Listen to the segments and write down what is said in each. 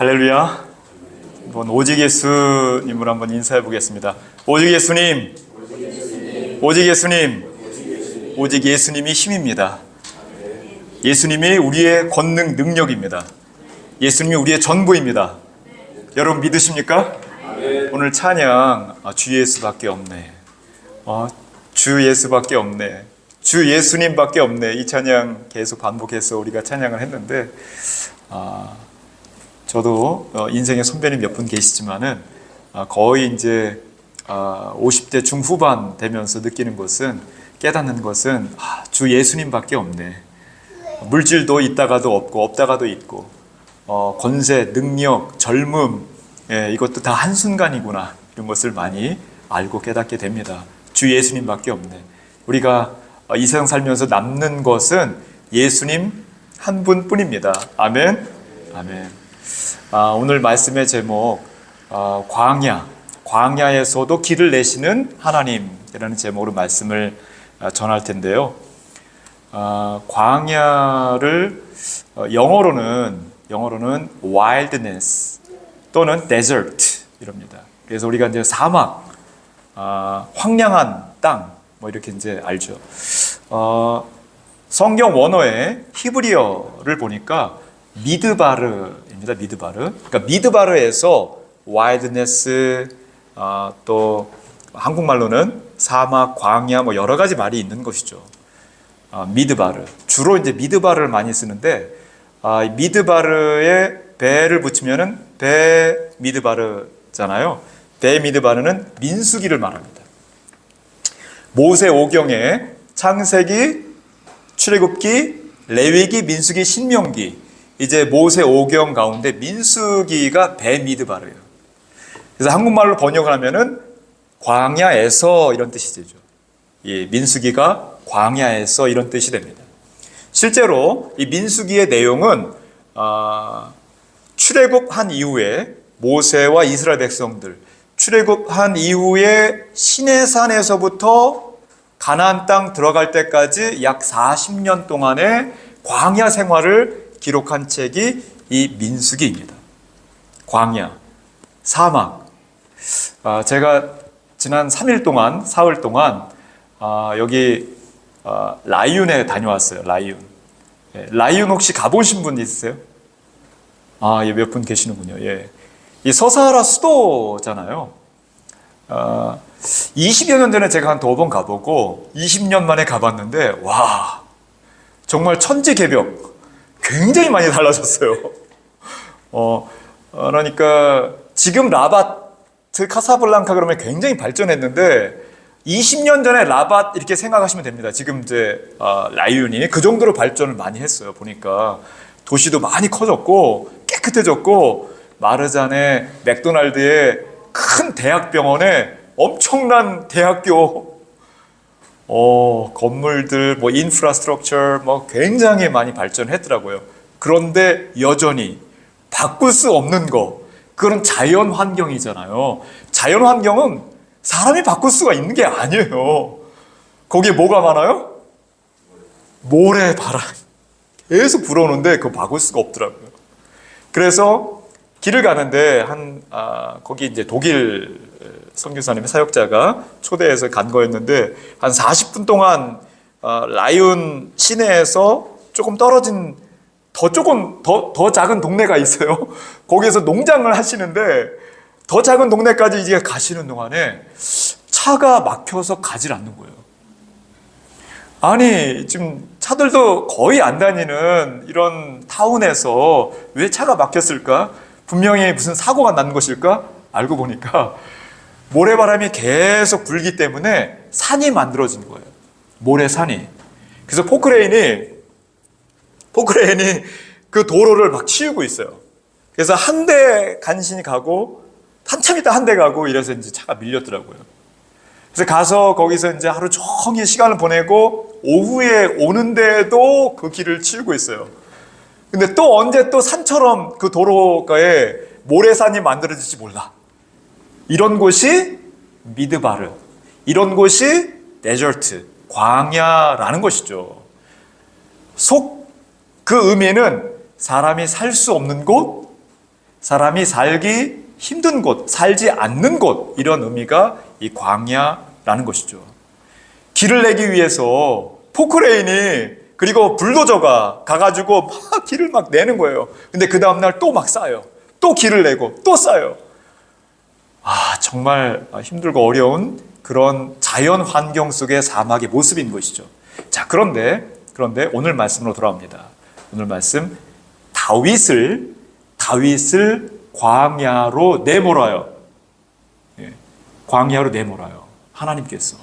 할렐루야. 한번 오직 예수님을 한번 인사해 보겠습니다. 오직 예수님, 오직 예수님, 오직 예수님이 힘입니다. 예수님이 우리의 권능 능력입니다. 예수님이 우리의 전부입니다. 여러분 믿으십니까? 오늘 찬양 주 예수밖에 없네. 주 예수밖에 없네. 주 예수님밖에 없네. 이 찬양 계속 반복해서 우리가 찬양을 했는데 저도 인생의 선배님 몇 분 계시지만은 거의 이제 50대 중후반 되면서 느끼는 것은, 깨닫는 것은 주 예수님밖에 없네. 물질도 있다가도 없고 없다가도 있고 권세, 능력, 젊음, 이것도 다 한순간이구나, 이런 것을 많이 알고 깨닫게 됩니다. 주 예수님밖에 없네. 우리가 이 세상 살면서 남는 것은 예수님 한 분뿐입니다. 아멘. 아멘. 오늘 말씀의 제목 광야에서도 길을 내시는 하나님이라는 제목으로 말씀을 전할 텐데요. 광야를 영어로는 wilderness 또는 desert 이럽니다. 그래서 우리가 이제 사막, 황량한 땅, 뭐 이렇게 이제 알죠. 성경 원어의 히브리어를 보니까 미드바르입니다. 미드바르. 그러니까 미드바르에서 wilderness, 또 한국말로는 사막, 광야, 뭐 여러 가지 말이 있는 것이죠. 미드바르. 주로 이제 미드바르를 많이 쓰는데, 미드바르에 배를 붙이면은 배 미드바르잖아요. 배 미드바르는 민수기를 말합니다. 모세오경에 창세기, 출애굽기, 레위기, 민수기, 신명기, 이제 모세오경 가운데 민수기가 배 미드바르예요. 그래서 한국말로 번역을 하면은 광야에서, 이런 뜻이 되죠. 이 민수기가 광야에서, 이런 뜻이 됩니다. 실제로 이 민수기의 내용은 출애굽한 이후에 모세와 이스라엘 백성들, 출애굽한 이후에 시내산에서부터 가나안 땅 들어갈 때까지 약 40년 동안의 광야 생활을 기록한 책이 이 민수기입니다. 광야, 사막. 제가 지난 3일 동안, 사흘 동안 여기 라이윤에 다녀왔어요. 라이윤. 라이윤 혹시 가보신 분 있으세요? 예, 몇 분 계시는군요. 예. 이 서사하라 수도잖아요. 20여 년 전에 제가 한 2번 가보고 20년 만에 가봤는데, 와, 정말 천지개벽. 굉장히 많이 달라졌어요. 그러니까 지금 라바트, 카사블랑카 그러면 굉장히 발전했는데 20년 전에 라바트 이렇게 생각하시면 됩니다. 지금 이제 라이윤이 그 정도로 발전을 많이 했어요. 보니까 도시도 많이 커졌고 깨끗해졌고, 마르잔에 맥도날드에 큰 대학병원에 엄청난 대학교, 건물들, 뭐 인프라스트럭처 뭐 굉장히 많이 발전했더라고요. 그런데 여전히 바꿀 수 없는 거, 그건 자연 환경이잖아요. 자연 환경은 사람이 바꿀 수가 있는 게 아니에요. 거기에 뭐가 많아요? 모래바람 계속 불어오는데 그거 바꿀 수가 없더라고요. 그래서 길을 가는데 거기 이제 독일 선교사님의 사역자가 초대해서 간 거였는데, 한 40분 동안 라이온 시내에서 조금 떨어진 더 작은 동네가 있어요. 거기에서 농장을 하시는데, 더 작은 동네까지 이제 가시는 동안에 차가 막혀서 가질 않는 거예요. 아니, 지금 차들도 거의 안 다니는 이런 타운에서 왜 차가 막혔을까? 분명히 무슨 사고가 난 것일까? 알고 보니까 모래바람이 계속 불기 때문에 산이 만들어진 거예요. 모래산이. 그래서 포크레인이 그 도로를 막 치우고 있어요. 그래서 한 대 간신히 가고, 한참 있다 한 대 가고, 이래서 이제 차가 밀렸더라고요. 그래서 가서 거기서 이제 하루 종일 시간을 보내고, 오후에 오는데도 그 길을 치우고 있어요. 근데 또 언제 또 산처럼 그 도로가에 모래산이 만들어질지 몰라. 이런 곳이 미드바르, 이런 곳이 데저트, 광야라는 것이죠. 그 의미는 사람이 살 수 없는 곳, 사람이 살기 힘든 곳, 살지 않는 곳, 이런 의미가 이 광야라는 것이죠. 길을 내기 위해서 포크레인이 그리고 불도저가 가가지고 막 길을 막 내는 거예요. 근데 그 다음날 또 막 쌓아요. 또 길을 내고 또 쌓아요. 정말 힘들고 어려운 그런 자연 환경 속의 사막의 모습인 것이죠. 자, 그런데 오늘 말씀으로 돌아옵니다. 오늘 말씀, 다윗을 광야로 내몰아요. 광야로 내몰아요. 하나님께서.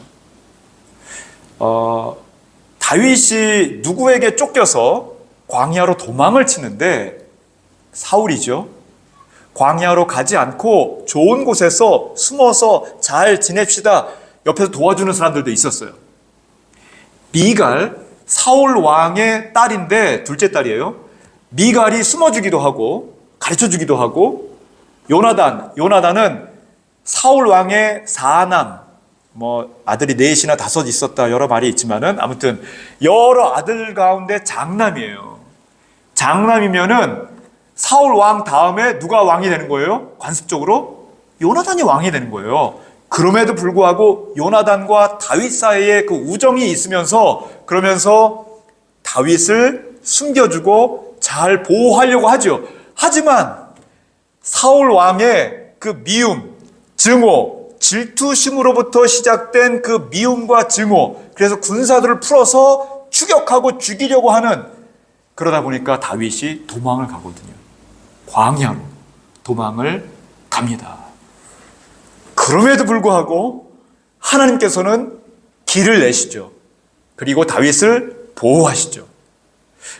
다윗이 누구에게 쫓겨서 광야로 도망을 치는데 사울이죠. 광야로 가지 않고 좋은 곳에서 숨어서 잘 지냅시다. 옆에서 도와주는 사람들도 있었어요. 미갈, 사울 왕의 딸인데 둘째 딸이에요. 미갈이 숨어주기도 하고 가르쳐주기도 하고, 요나단은 사울 왕의 사남, 아들이 넷이나 다섯 있었다 여러 말이 있지만은 아무튼 여러 아들 가운데 장남이에요. 장남이면은 사울 왕 다음에 누가 왕이 되는 거예요? 관습적으로 요나단이 왕이 되는 거예요. 그럼에도 불구하고 요나단과 다윗 사이에 그 우정이 있으면서, 그러면서 다윗을 숨겨주고 잘 보호하려고 하죠. 하지만 사울 왕의 그 미움, 증오, 질투심으로부터 시작된 그 미움과 증오, 그래서 군사들을 풀어서 추격하고 죽이려고 하는, 그러다 보니까 다윗이 도망을 가거든요. 광야로 도망을 갑니다. 그럼에도 불구하고 하나님께서는 길을 내시죠. 그리고 다윗을 보호하시죠.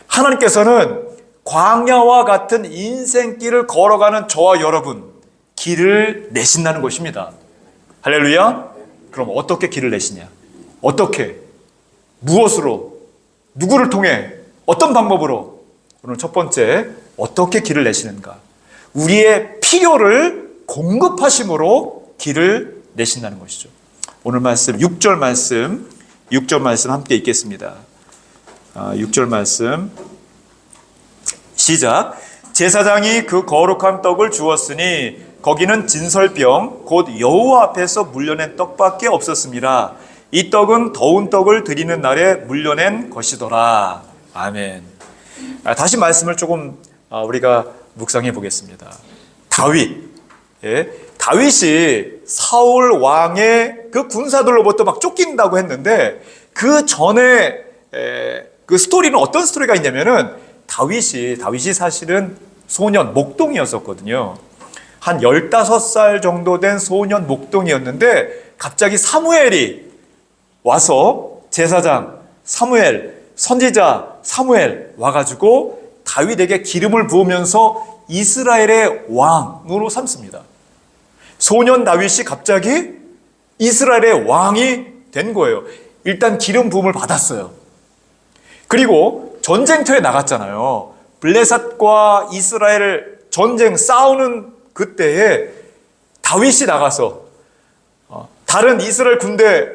하나님께서는 광야와 같은 인생길을 걸어가는 저와 여러분, 길을 내신다는 것입니다. 할렐루야. 그럼 어떻게 길을 내시냐? 어떻게? 무엇으로? 누구를 통해? 어떤 방법으로? 오늘 첫 번째, 어떻게 길을 내시는가? 우리의 필요를 공급하심으로 길을 내신다는 것이죠. 오늘 말씀 6절 말씀 함께 읽겠습니다. 6절 말씀 시작. 제사장이 그 거룩한 떡을 주었으니 거기는 진설병 곧 여호와 앞에서 물려낸 떡밖에 없었습니다. 이 떡은 더운 떡을 드리는 날에 물려낸 것이더라. 아멘. 다시 말씀을 조금 우리가 묵상해 보겠습니다. 다윗이 사울 왕의 그 군사들로부터 막 쫓긴다고 했는데, 그 전에 그 스토리는 어떤 스토리가 있냐면은 다윗이 사실은 소년 목동이었었거든요. 한 15살 정도 된 소년 목동이었는데 갑자기 사무엘이 와서, 제사장 사무엘, 선지자 사무엘 와가지고 다윗에게 기름을 부으면서 이스라엘의 왕으로 삼습니다. 소년 다윗이 갑자기 이스라엘의 왕이 된 거예요. 일단 기름 부음을 받았어요. 그리고 전쟁터에 나갔잖아요. 블레셋과 이스라엘 전쟁 싸우는 그때에 다윗이 나가서 다른 이스라엘 군대,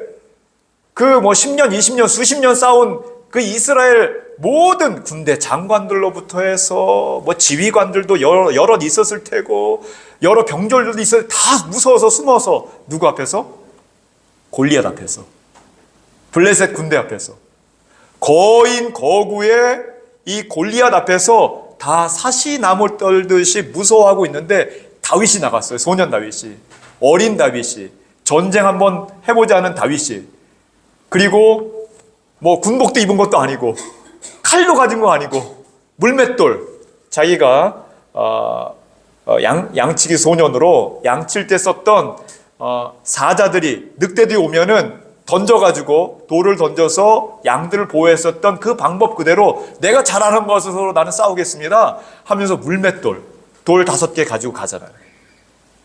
그 10년, 20년, 수십 년 싸운 그 이스라엘 모든 군대 장관들로부터 해서 지휘관들도 여럿 있었을 테고, 여러 병졸들도 있었을 때 다 무서워서 숨어서, 누구 앞에서? 골리앗 앞에서, 블레셋 군대 앞에서, 거인 거구의 이 골리앗 앞에서 다 사시나무 떨듯이 무서워하고 있는데 다윗이 나갔어요. 소년 다윗이, 어린 다윗이, 전쟁 한번 해보자는 다윗이, 그리고 군복도 입은 것도 아니고 칼도 가진 거 아니고 물맷돌, 자기가 양치기 소년으로 양칠 때 썼던 사자들이, 늑대들이 오면은 던져가지고 돌을 던져서 양들을 보호했었던 그 방법 그대로 내가 잘하는 것으로 나는 싸우겠습니다 하면서 물맷돌, 돌 5개 가지고 가잖아요.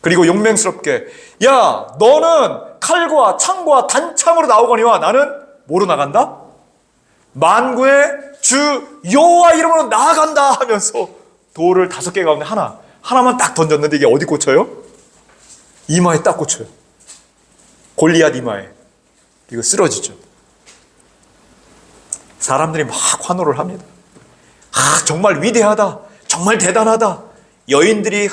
그리고 용맹스럽게, 야, 너는 칼과 창과 단창으로 나오거니와 나는 뭐로 나간다? 만구의 주 여호와 이름으로 나아간다 하면서 돌을 5개 가운데 하나만 딱 던졌는데 이게 어디 꽂혀요? 이마에 딱 꽂혀요. 골리앗 이마에. 이거 쓰러지죠. 사람들이 막 환호를 합니다. 정말 위대하다, 정말 대단하다, 여인들이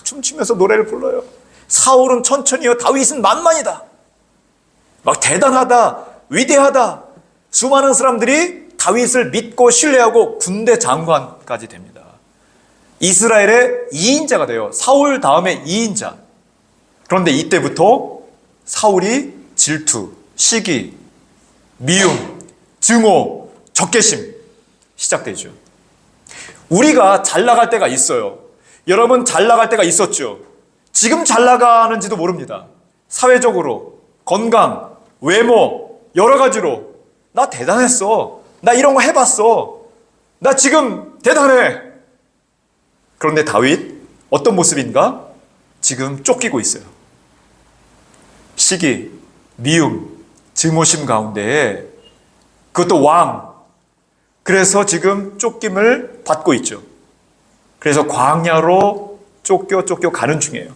춤추면서 노래를 불러요. 사울은 천천히요, 다윗은 만만이다. 막 대단하다, 위대하다. 수많은 사람들이 다윗을 믿고 신뢰하고 군대 장관까지 됩니다. 이스라엘의 2인자가 돼요. 사울 다음에 2인자. 그런데 이때부터 사울이 질투, 시기, 미움, 증오, 적개심 시작되죠. 우리가 잘 나갈 때가 있어요. 여러분 잘 나갈 때가 있었죠. 지금 잘 나가는지도 모릅니다. 사회적으로, 건강, 외모, 여러 가지로 나 대단했어. 나 이런 거 해봤어. 나 지금 대단해. 그런데 다윗 어떤 모습인가? 지금 쫓기고 있어요. 시기, 미움, 증오심 가운데 그것도 왕. 그래서 지금 쫓김을 받고 있죠. 그래서 광야로 쫓겨 가는 중이에요.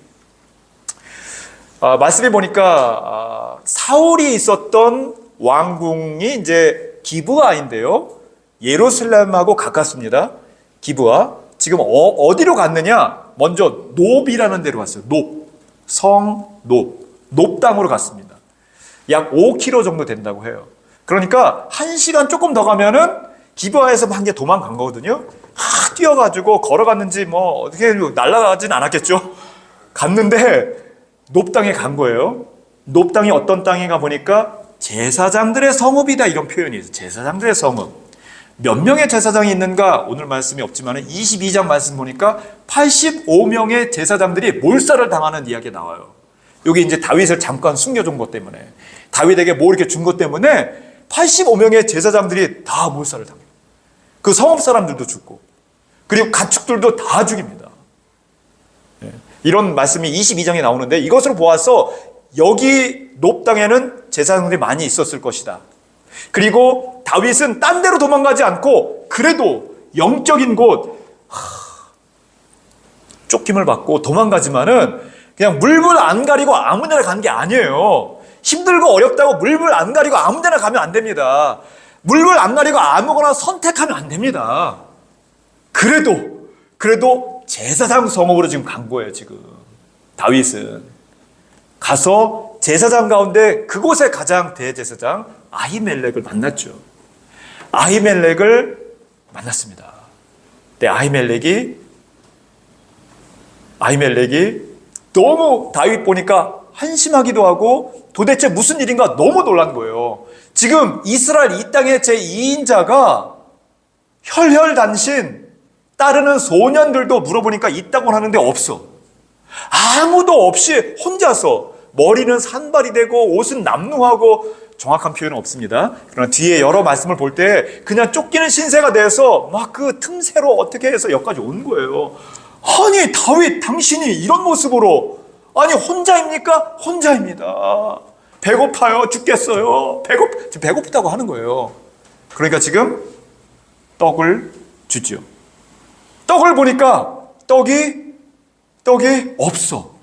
말씀해 보니까 사울이 있었던 왕궁이 이제 기브아인데요. 예루살렘하고 가깝습니다. 기브아. 지금 어디로 갔느냐? 먼저 놉이라는 데로 갔어요. 놉. 성 놉. 놉 땅으로 갔습니다. 약 5km 정도 된다고 해요. 그러니까 1시간 조금 더 가면은 기브아에서 한 개 도망간 거거든요. 뛰어가지고 걸어갔는지 뭐 어떻게 날아가진 않았겠죠. 갔는데 놉 땅에 간 거예요. 놉 땅이 어떤 땅인가 보니까 제사장들의 성읍이다, 이런 표현이 있어요. 제사장들의 성읍. 몇 명의 제사장이 있는가? 오늘 말씀이 없지만 22장 말씀 보니까 85명의 제사장들이 몰살을 당하는 이야기가 나와요. 여기 이제 다윗을 잠깐 숨겨준 것 때문에, 다윗에게 뭐 이렇게 준 것 때문에 85명의 제사장들이 다 몰살을 당해요. 그 성읍 사람들도 죽고, 그리고 가축들도 다 죽입니다. 이런 말씀이 22장에 나오는데, 이것을 보아서 여기 놉 땅에는 제사장들이 많이 있었을 것이다. 그리고 다윗은 딴 데로 도망가지 않고 그래도 영적인 곳, 쫓김을 받고 도망가지만은 그냥 물불 안 가리고 아무 데나 간 게 아니에요. 힘들고 어렵다고 물불 안 가리고 아무 데나 가면 안 됩니다. 물불 안 가리고 아무거나 선택하면 안 됩니다. 그래도 제사장 성읍으로 지금 간 거예요. 지금 다윗은 가서 제사장 가운데 그곳에 가장 대제사장 아히멜렉을 만났죠. 아히멜렉을 만났습니다. 근데 아히멜렉이 너무 다윗 보니까 한심하기도 하고 도대체 무슨 일인가 너무 놀란 거예요. 지금 이스라엘 이 땅의 제2인자가 혈혈단신 따르는 소년들도 물어보니까 있다고 하는데 없어. 아무도 없이 혼자서, 머리는 산발이 되고 옷은 남루하고, 정확한 표현은 없습니다. 그러나 뒤에 여러 말씀을 볼 때 그냥 쫓기는 신세가 돼서 막 그 틈새로 어떻게 해서 여기까지 온 거예요. 아니 다윗, 당신이 이런 모습으로, 아니 혼자입니까? 혼자입니다. 배고파요. 죽겠어요. 배고프다고 하는 거예요. 그러니까 지금 떡을 주죠. 떡을 보니까 떡이 없어.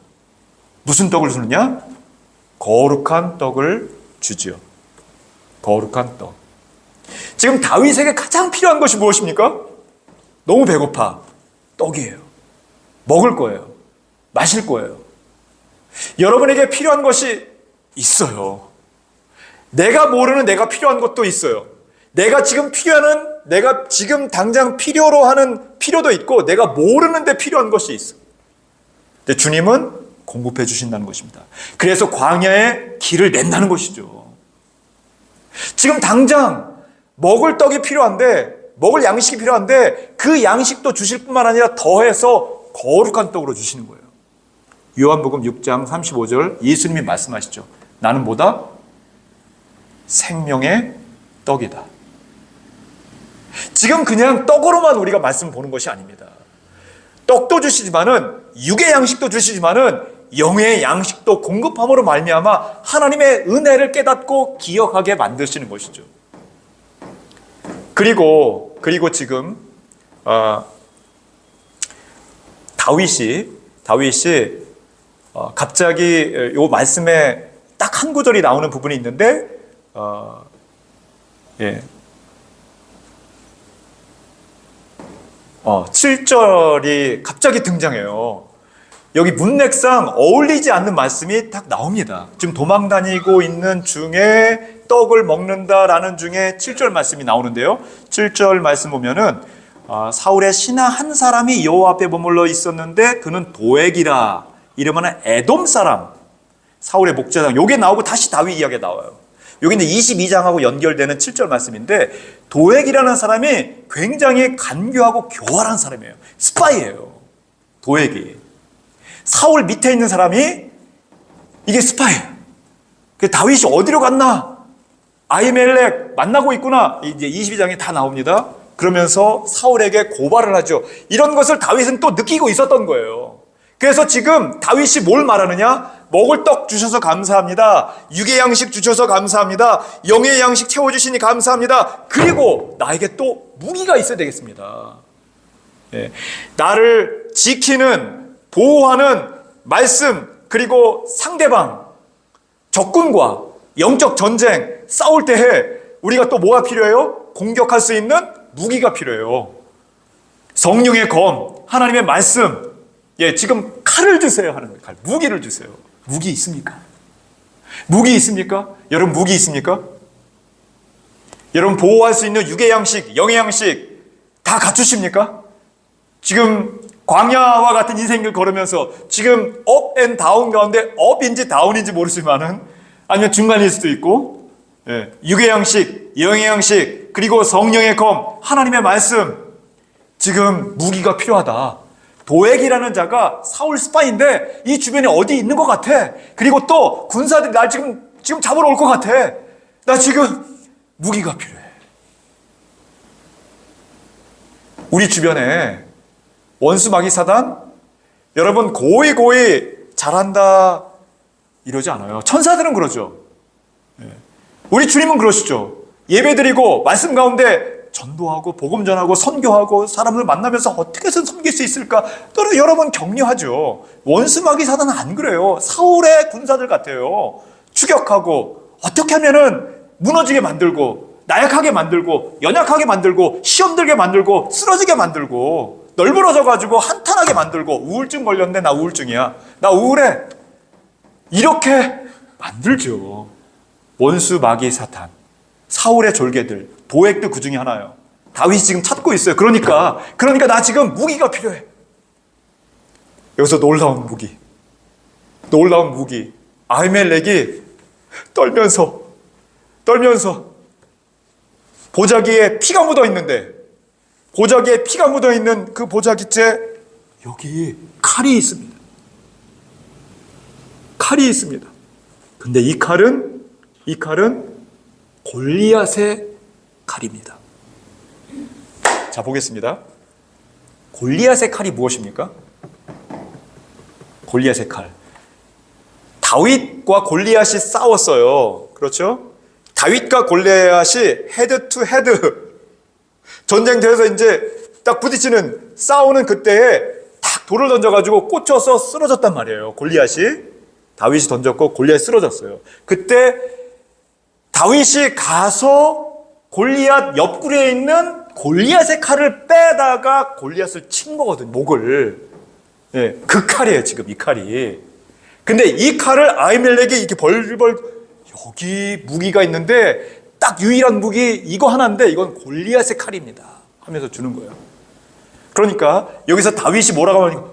무슨 떡을 주느냐? 거룩한 떡을 주죠. 거룩한 떡. 지금 다윗에게 가장 필요한 것이 무엇입니까? 너무 배고파. 떡이에요. 먹을 거예요. 마실 거예요. 여러분에게 필요한 것이 있어요. 내가 모르는 내가 필요한 것도 있어요. 내가 지금 당장 필요로 하는 필요도 있고, 내가 모르는데 필요한 것이 있어. 근데 주님은 공급해 주신다는 것입니다. 그래서 광야에 길을 낸다는 것이죠. 지금 당장 먹을 떡이 필요한데, 먹을 양식이 필요한데, 그 양식도 주실 뿐만 아니라 더해서 거룩한 떡으로 주시는 거예요. 요한복음 6장 35절 예수님이 말씀하시죠. 나는 뭐다? 생명의 떡이다. 지금 그냥 떡으로만 우리가 말씀 보는 것이 아닙니다. 떡도 주시지만은, 육의 양식도 주시지만은 영의 양식도 공급함으로 말미암아 하나님의 은혜를 깨닫고 기억하게 만드시는 것이죠. 그리고 지금 다윗이 갑자기 요 말씀에 딱 한 구절이 나오는 부분이 있는데, 7절이 갑자기 등장해요. 여기 문맥상 어울리지 않는 말씀이 딱 나옵니다. 지금 도망 다니고 있는 중에 떡을 먹는다라는 중에 7절 말씀이 나오는데요. 7절 말씀 보면은 사울의 신하 한 사람이 여호와 앞에 머물러 있었는데 그는 도액이라 이름하는 에돔 사람, 사울의 목자장. 요게 나오고 다시 다윗 이야기가 나와요. 여기 이제 22장하고 연결되는 7절 말씀인데 도액이라는 사람이 굉장히 간교하고 교활한 사람이에요. 스파이예요. 도액이. 사울 밑에 있는 사람이 이게 스파이예요. 다윗이 어디로 갔나? 아히멜렉 만나고 있구나. 이제 22장에 다 나옵니다. 그러면서 사울에게 고발을 하죠. 이런 것을 다윗은 또 느끼고 있었던 거예요. 그래서 지금 다윗이 뭘 말하느냐? 먹을 떡 주셔서 감사합니다. 육의 양식 주셔서 감사합니다. 영의 양식 채워주시니 감사합니다. 그리고 나에게 또 무기가 있어야 되겠습니다. 나를 지키는, 보호하는 말씀, 그리고 상대방, 적군과 영적 전쟁 싸울 때에 우리가 또 뭐가 필요해요? 공격할 수 있는 무기가 필요해요. 성령의 검, 하나님의 말씀. 지금 칼을 주세요 하는 거예요. 칼, 무기를 주세요. 무기 있습니까? 무기 있습니까? 여러분 무기 있습니까? 여러분 보호할 수 있는 육의 양식, 영의 양식 다 갖추십니까? 지금 광야와 같은 인생을 걸으면서 지금 업 앤 다운 가운데 업인지 다운인지 모르지만은 아니면 중간일 수도 있고 육의 양식, 영의 양식, 그리고 성령의 검, 하나님의 말씀. 지금 무기가 필요하다. 도액이라는 자가 사울 스파이인데 이 주변에 어디 있는 것 같아. 그리고 또 군사들이 날 지금 잡으러 올 것 같아. 나 지금 무기가 필요해. 우리 주변에 원수 마귀 사단, 여러분 고이 잘한다 이러지 않아요. 천사들은 그러죠. 우리 주님은 그러시죠. 예배드리고 말씀 가운데 전도하고 복음 전하고 선교하고 사람을 만나면서 어떻게 해서 섬길 수 있을까? 또 여러분 격려하죠. 원수 마귀 사단은 안 그래요. 사울의 군사들 같아요. 추격하고 어떻게 하면은 무너지게 만들고 나약하게 만들고 연약하게 만들고 시험 들게 만들고 쓰러지게 만들고 널브러져 가지고 한탄하게 만들고 우울증 걸렸네. 나 우울증이야. 나 우울해. 이렇게 만들죠. 원수 마귀 사탄. 사울의 졸개들, 도액도 그 중에 하나예요. 다윗이 지금 찾고 있어요. 그러니까 나 지금 무기가 필요해. 여기서 놀라운 무기. 아히멜렉이 떨면서 보자기에 피가 묻어 있는데, 보자기에 피가 묻어 있는 그 보자기째 여기 칼이 있습니다. 근데 이 칼은 골리앗의 칼입니다. 자, 보겠습니다. 골리앗의 칼이 무엇입니까? 골리앗의 칼. 다윗과 골리앗이 싸웠어요. 그렇죠? 다윗과 골리앗이 헤드 투 헤드. 전쟁터에서 이제 딱 부딪히는, 싸우는 그때에 딱 돌을 던져가지고 꽂혀서 쓰러졌단 말이에요. 골리앗이. 다윗이 던졌고 골리앗이 쓰러졌어요. 그때 다윗이 가서 골리앗 옆구리에 있는 골리앗의 칼을 빼다가 골리앗을 친 거거든요. 목을. 그 칼이에요. 지금 이 칼이. 근데 이 칼을 아히멜렉이 이렇게 벌벌, 여기 무기가 있는데 딱 유일한 무기 이거 하나인데 이건 골리앗의 칼입니다 하면서 주는 거예요. 그러니까 여기서 다윗이 뭐라고 하니까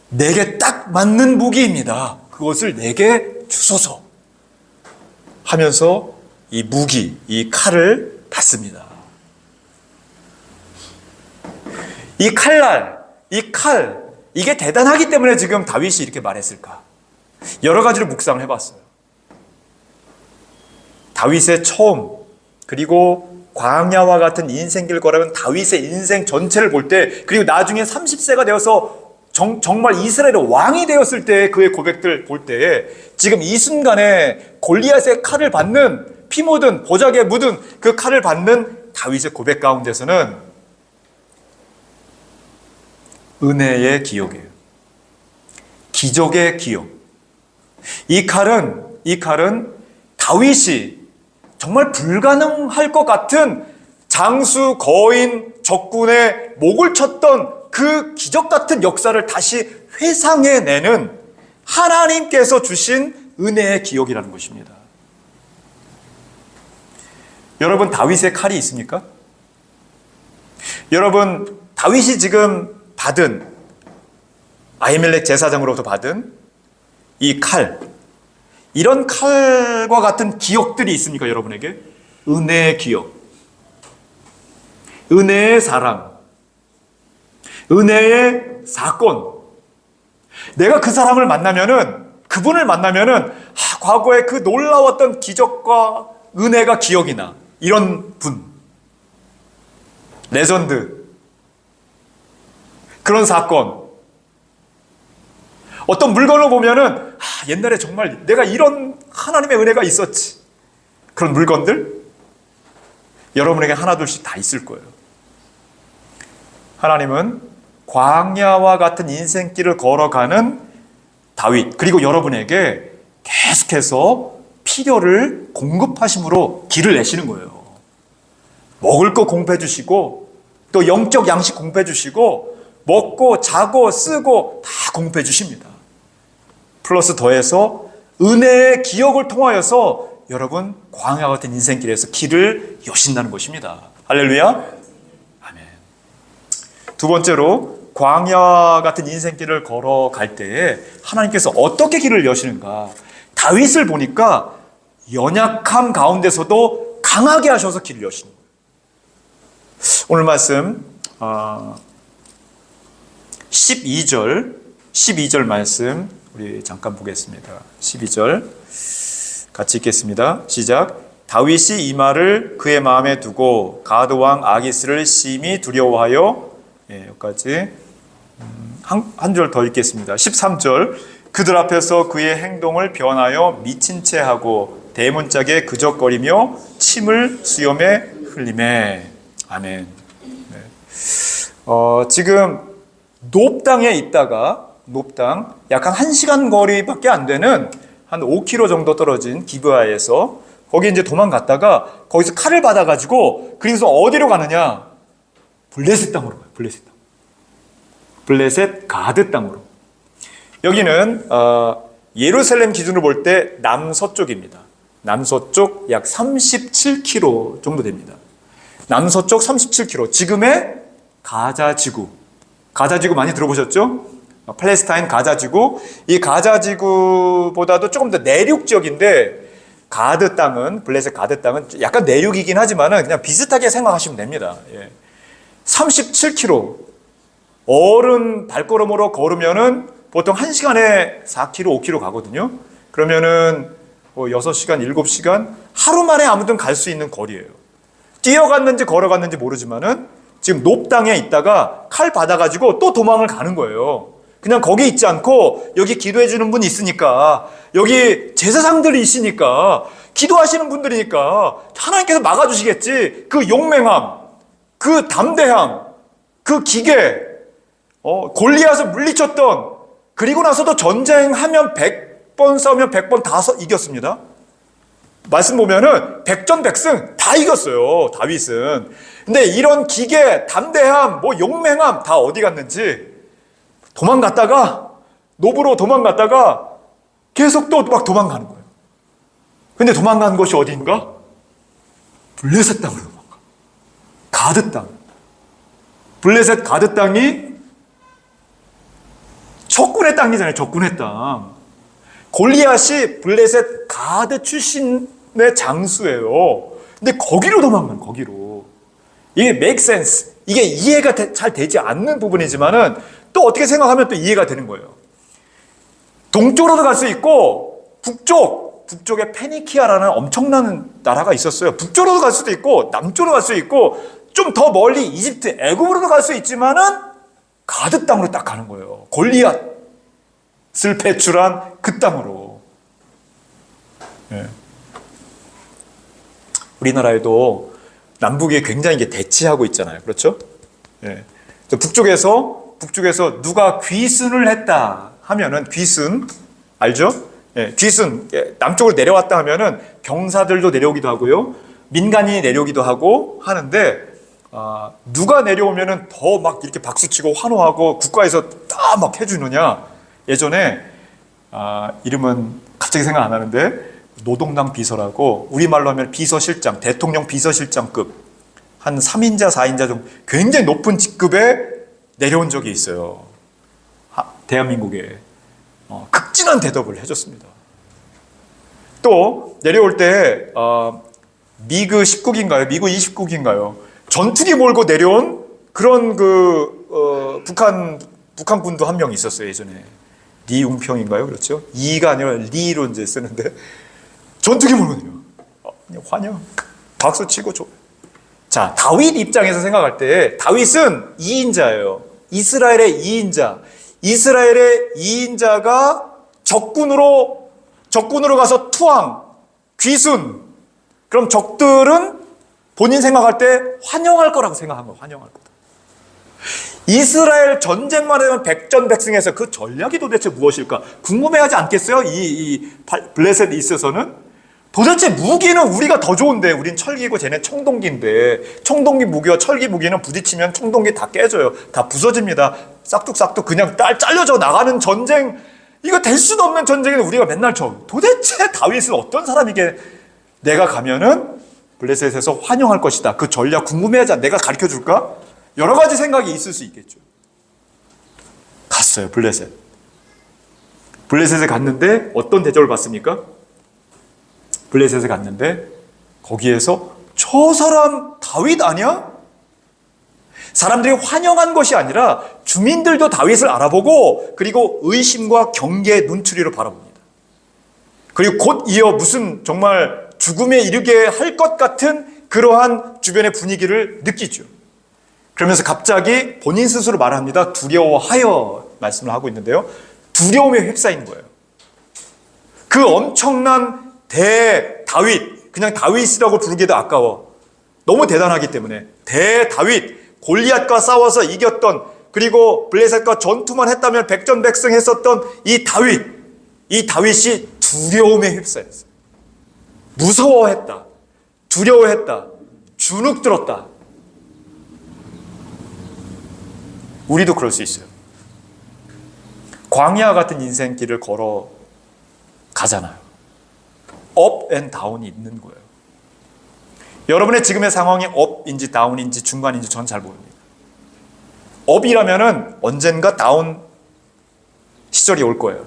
내게 딱 맞는 무기입니다. 그것을 내게 주소서 하면서 이 무기, 이 칼을 받습니다. 이 칼날, 이 칼, 이게 대단하기 때문에 지금 다윗이 이렇게 말했을까? 여러 가지로 묵상을 해봤어요. 다윗의 처음, 그리고 광야와 같은 인생길 걸어가는 다윗의 인생 전체를 볼 때, 그리고 나중에 30세가 되어서 정말 이스라엘의 왕이 되었을 때 그의 고백들 볼 때, 지금 이 순간에 골리앗의 칼을 받는, 피 묻은, 보자기에 묻은 그 칼을 받는 다윗의 고백 가운데서는 은혜의 기억이에요. 기적의 기억. 이 칼은 다윗이 정말 불가능할 것 같은 장수, 거인, 적군의 목을 쳤던 그 기적 같은 역사를 다시 회상해내는 하나님께서 주신 은혜의 기억이라는 것입니다. 여러분, 다윗의 칼이 있습니까? 여러분, 다윗이 지금 받은, 아히멜렉 제사장으로부터 받은 이 칼, 이런 칼과 같은 기억들이 있습니까, 여러분에게? 은혜의 기억, 은혜의 사랑, 은혜의 사건. 내가 그 사람을 만나면은, 그분을 만나면은, 과거에 그 놀라웠던 기적과 은혜가 기억이 나. 이런 분. 레전드. 그런 사건. 어떤 물건을 보면은, 옛날에 정말 내가 이런 하나님의 은혜가 있었지. 그런 물건들, 여러분에게 하나둘씩 다 있을 거예요. 하나님은 광야와 같은 인생길을 걸어가는 다윗, 그리고 여러분에게 계속해서 필요를 공급하심으로 길을 내시는 거예요. 먹을 거 공급해 주시고, 또 영적 양식 공급해 주시고, 먹고 자고 쓰고 다 공급해 주십니다. 플러스 더해서 은혜의 기억을 통하여서 여러분 광야 같은 인생길에서 길을 여신다는 것입니다. 할렐루야. 아멘. 두 번째로, 광야 같은 인생길을 걸어갈 때에 하나님께서 어떻게 길을 여시는가. 다윗을 보니까 연약함 가운데서도 강하게 하셔서 길을 여시는 거예요. 오늘 말씀 12절 말씀 우리 잠깐 보겠습니다. 12절 같이 읽겠습니다. 시작. 다윗이 이 말을 그의 마음에 두고 가드 왕 아기스를 심히 두려워하여, 여기까지 한 절 더 읽겠습니다. 13절. 그들 앞에서 그의 행동을 변하여 미친 채 하고 대문짝에 그적거리며 침을 수염에 흘리매. 아멘. 네. 지금 높당에 있다가, 높당 약 한 1시간 거리밖에 안 되는 한 5km 정도 떨어진 기브아에서 거기 이제 도망갔다가 거기서 칼을 받아가지고, 그래서 어디로 가느냐? 블레셋 땅으로 가요. 블레셋 땅. 블레셋 가드 땅으로. 여기는 예루살렘 기준으로 볼 때 남서쪽입니다. 남서쪽 약 37km 정도 됩니다. 남서쪽 37km. 지금의 가자지구. 가자지구 많이 들어보셨죠? 팔레스타인 가자지구. 이 가자지구보다도 조금 더 내륙 지역인데, 가드 땅은, 블레셋 가드 땅은 약간 내륙이긴 하지만은 그냥 비슷하게 생각하시면 됩니다. 37km. 어른 발걸음으로 걸으면은 보통 1시간에 4km, 5km 가거든요. 그러면은 6시간, 7시간 하루 만에 아무튼 갈 수 있는 거리예요. 뛰어갔는지 걸어갔는지 모르지만은 지금 높당에 있다가 칼 받아가지고 또 도망을 가는 거예요. 그냥 거기 있지 않고 여기 기도해 주는 분이 있으니까, 여기 제사장들이 있으니까, 기도하시는 분들이니까 하나님께서 막아주시겠지. 그 용맹함, 그 담대함, 그 기계, 골리앗을 물리쳤던, 그리고 나서도 전쟁하면 100번 싸우면 100번 다 이겼습니다. 말씀 보면은 백전백승 다 이겼어요, 다윗은. 근데 이런 기계, 담대함, 용맹함 다 어디 갔는지, 도망갔다가, 노브로 도망갔다가 계속 또 막 도망가는 거예요. 근데 도망간 곳이 어디인가? 블레셋 땅으로 도망가. 가드 땅. 블레셋 가드 땅이 적군의 땅이잖아요. 적군의 땅. 골리앗이 블레셋 가드 출신의 장수예요. 근데 거기로 도망가는, 거기로. 이게 make sense. 이게 이해가 잘 되지 않는 부분이지만은 또 어떻게 생각하면 또 이해가 되는 거예요. 동쪽으로도 갈 수 있고, 북쪽에 페니키아라는 엄청난 나라가 있었어요. 북쪽으로도 갈 수도 있고, 남쪽으로 갈 수 있고, 좀 더 멀리 이집트, 애굽으로도 갈 수 있지만은 가드 땅으로 딱 가는 거예요. 골리앗을 배출한 그 땅으로. 우리나라에도 남북이 굉장히 이게 대치하고 있잖아요. 그렇죠? 북쪽에서 누가 귀순을 했다 하면은, 귀순 알죠? 귀순, 남쪽으로 내려왔다 하면은 병사들도 내려오기도 하고요. 민간인이 내려오기도 하고 하는데 누가 내려오면은 더 막 이렇게 박수치고 환호하고 국가에서 다 막 해주느냐. 예전에 이름은 갑자기 생각 안 나는데 노동당 비서라고 우리말로 하면 비서실장, 대통령 비서실장급 한 3인자, 4인자 정도 굉장히 높은 직급에 내려온 적이 있어요. 대한민국에 극진한 대접을 해줬습니다. 또 내려올 때 미그 10국인가요? 미그 20국인가요? 전투기 몰고 내려온 그런 북한군도 한 명 있었어요. 예전에 리웅평인가요? 그렇죠? 이가 아니라 리로 이제 쓰는데 전투기 몰고 내려. 환영, 박수 치고 줘. 자, 다윗 입장에서 생각할 때 다윗은 2인자예요. 이스라엘의 2인자. 이스라엘의 2인자가 적군으로 가서 투항, 귀순. 그럼 적들은 본인 생각할 때 환영할 거라고 생각한 거예요. 환영할 거다. 이스라엘 전쟁만 하면 백전백승해서 그 전략이 도대체 무엇일까? 궁금해하지 않겠어요? 이 블레셋에 있어서는? 도대체 무기는 우리가 더 좋은데 우린 철기고 쟤네 청동기인데 청동기 무기와 철기 무기는 부딪히면 청동기 다 깨져요. 다 부서집니다. 싹둑싹둑 그냥 잘려져 나가는 전쟁, 이거 될 수도 없는 전쟁에 우리가 맨날 도대체 다윗은 어떤 사람이게 내가 가면은 블레셋에서 환영할 것이다. 그 전략 궁금해하지 않아? 내가 가르쳐 줄까? 여러 가지 생각이 있을 수 있겠죠. 갔어요. 블레셋에 갔는데 어떤 대접을 받습니까? 블레셋에 갔는데 거기에서 저 사람 다윗 아니야? 사람들이 환영한 것이 아니라 주민들도 다윗을 알아보고 그리고 의심과 경계의 눈초리로 바라봅니다. 그리고 곧 이어 무슨 정말 죽음에 이르게 할 것 같은 그러한 주변의 분위기를 느끼죠. 그러면서 갑자기 본인 스스로 말합니다. 두려워하여 말씀을 하고 있는데요. 두려움에 휩싸이는 거예요. 그 엄청난 대다윗, 그냥 다윗이라고 부르기도 아까워. 너무 대단하기 때문에 대다윗, 골리앗과 싸워서 이겼던, 그리고 블레셋과 전투만 했다면 백전백승했었던 이 다윗이 두려움에 휩싸였어요. 무서워했다, 두려워했다, 주눅들었다. 우리도 그럴 수 있어요. 광야 같은 인생길을 걸어 가잖아요. 업 앤 다운이 있는 거예요. 여러분의 지금의 상황이 업인지 다운인지 중간인지 전 잘 모릅니다. 업이라면은 언젠가 다운 시절이 올 거예요.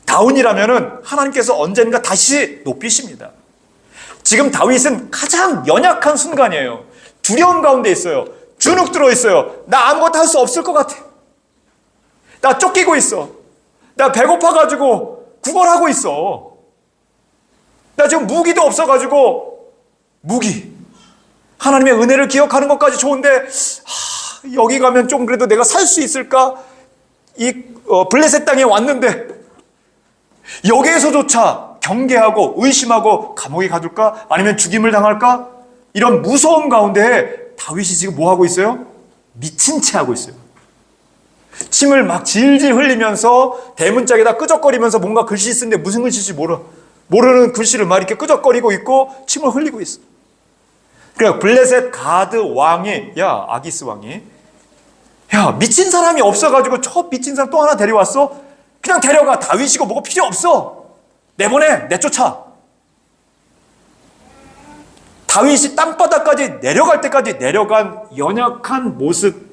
다운이라면은 하나님께서 언젠가 다시 높이십니다. 지금 다윗은 가장 연약한 순간이에요. 두려움 가운데 있어요. 주눅 들어 있어요. 나 아무것도 할 수 없을 것 같아. 나 쫓기고 있어. 나 배고파가지고 구걸하고 있어. 나 지금 무기도 없어가지고 하나님의 은혜를 기억하는 것까지 좋은데 여기 가면 좀 그래도 내가 살 수 있을까? 이 블레셋 땅에 왔는데 여기에서조차 경계하고 의심하고 감옥에 가둘까? 아니면 죽임을 당할까? 이런 무서움 가운데 다윗이 지금 뭐 하고 있어요? 미친 채 하고 있어요. 침을 막 질질 흘리면서 대문짝에다 끄적거리면서 뭔가 글씨 쓰는데 무슨 글씨인지 모르는 글씨를 막 이렇게 끄적거리고 있고 침을 흘리고 있어. 그러니까 블레셋 가드 왕이, 아기스 왕이, 미친 사람이 없어가지고 저 미친 사람 또 하나 데려왔어? 그냥 데려가. 다윗이고 뭐가 필요 없어. 내쫓아. 다윗이 땅바닥까지 내려갈 때까지 내려간 연약한 모습이라는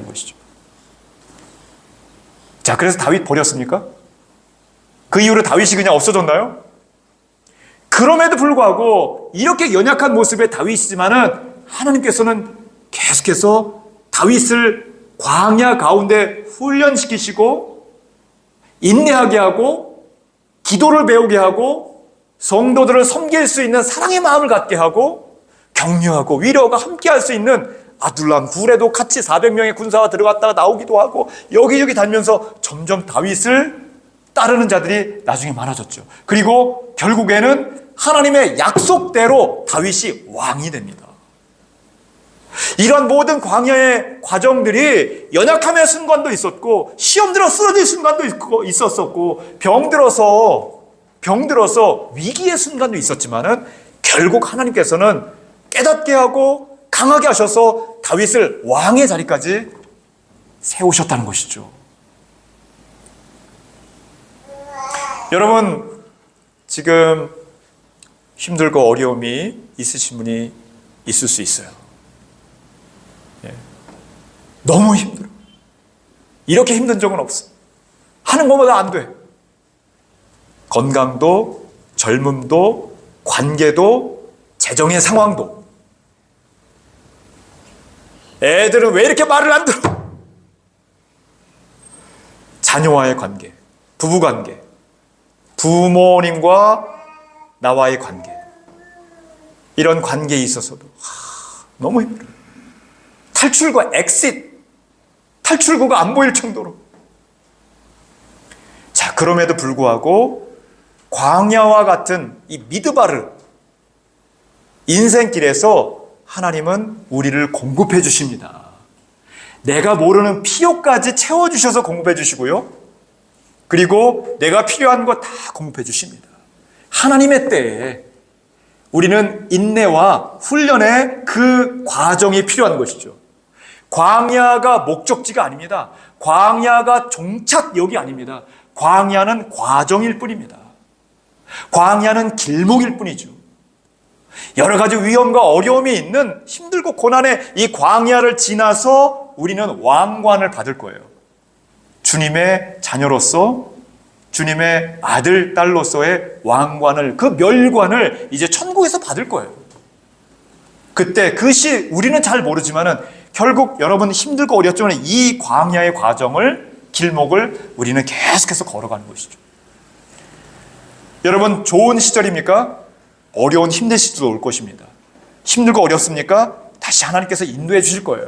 것이죠. 자, 그래서 다윗 버렸습니까? 그 이후로 다윗이 그냥 없어졌나요? 그럼에도 불구하고 이렇게 연약한 모습의 다윗이지만은 하나님께서는 계속해서 다윗을 광야 가운데 훈련시키시고 인내하게 하고 기도를 배우게 하고 성도들을 섬길 수 있는 사랑의 마음을 갖게 하고 격려하고 위로가 함께할 수 있는 아둘람 굴에도 같이 400명의 군사가 들어갔다가 나오기도 하고 여기저기 다니면서 점점 다윗을 따르는 자들이 나중에 많아졌죠. 그리고 결국에는 하나님의 약속대로 다윗이 왕이 됩니다. 이런 모든 광야의 과정들이 연약함의 순간도 있었고 시험 들어 쓰러질 순간도 있었었고 병들어서 위기의 순간도 있었지만은 결국 하나님께서는 깨닫게 하고 강하게 하셔서 다윗을 왕의 자리까지 세우셨다는 것이죠. 여러분, 지금 힘들고 어려움이 있으신 분이 있을 수 있어요. 예. 너무 힘들어. 이렇게 힘든 적은 없어. 하는 것마다 안 돼. 건강도, 젊음도, 관계도, 재정의 상황도. 애들은 왜 이렇게 말을 안 들어? 자녀와의 관계, 부부 관계, 부모님과 나와의 관계, 이런 관계에 있어서도 너무 힘들어요. 탈출과 엑싯, 탈출구가 안 보일 정도로. 자, 그럼에도 불구하고 광야와 같은 이 미드바르 인생길에서 하나님은 우리를 공급해 주십니다. 내가 모르는 필요까지 채워주셔서 공급해 주시고요. 그리고 내가 필요한 거 다 공급해 주십니다. 하나님의 때에 우리는 인내와 훈련의 그 과정이 필요한 것이죠. 광야가 목적지가 아닙니다. 광야가 종착역이 아닙니다. 광야는 과정일 뿐입니다. 광야는 길목일 뿐이죠. 여러 가지 위험과 어려움이 있는 힘들고 고난의 이 광야를 지나서 우리는 왕관을 받을 거예요. 주님의 자녀로서, 주님의 아들, 딸로서의 왕관을, 그 멸관을 이제 천국에서 받을 거예요. 그때 그 시 우리는 잘 모르지만은 결국 여러분 힘들고 어렵지만 이 광야의 과정을, 길목을 우리는 계속해서 걸어가는 것이죠. 여러분, 좋은 시절입니까? 어려운 힘든 시절도 올 것입니다. 힘들고 어렵습니까? 다시 하나님께서 인도해 주실 거예요.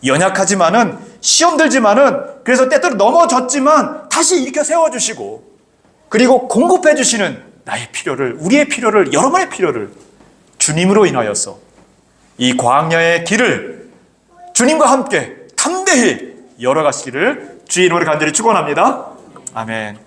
연약하지만은, 시험 들지만은, 그래서 때때로 넘어졌지만 다시 일으켜 세워주시고, 그리고 공급해 주시는 나의 필요를, 우리의 필요를, 여러분의 필요를 주님으로 인하여서 이 광야의 길을 주님과 함께 담대히 열어가시기를 주의 이름으로 간절히 축원합니다. 아멘.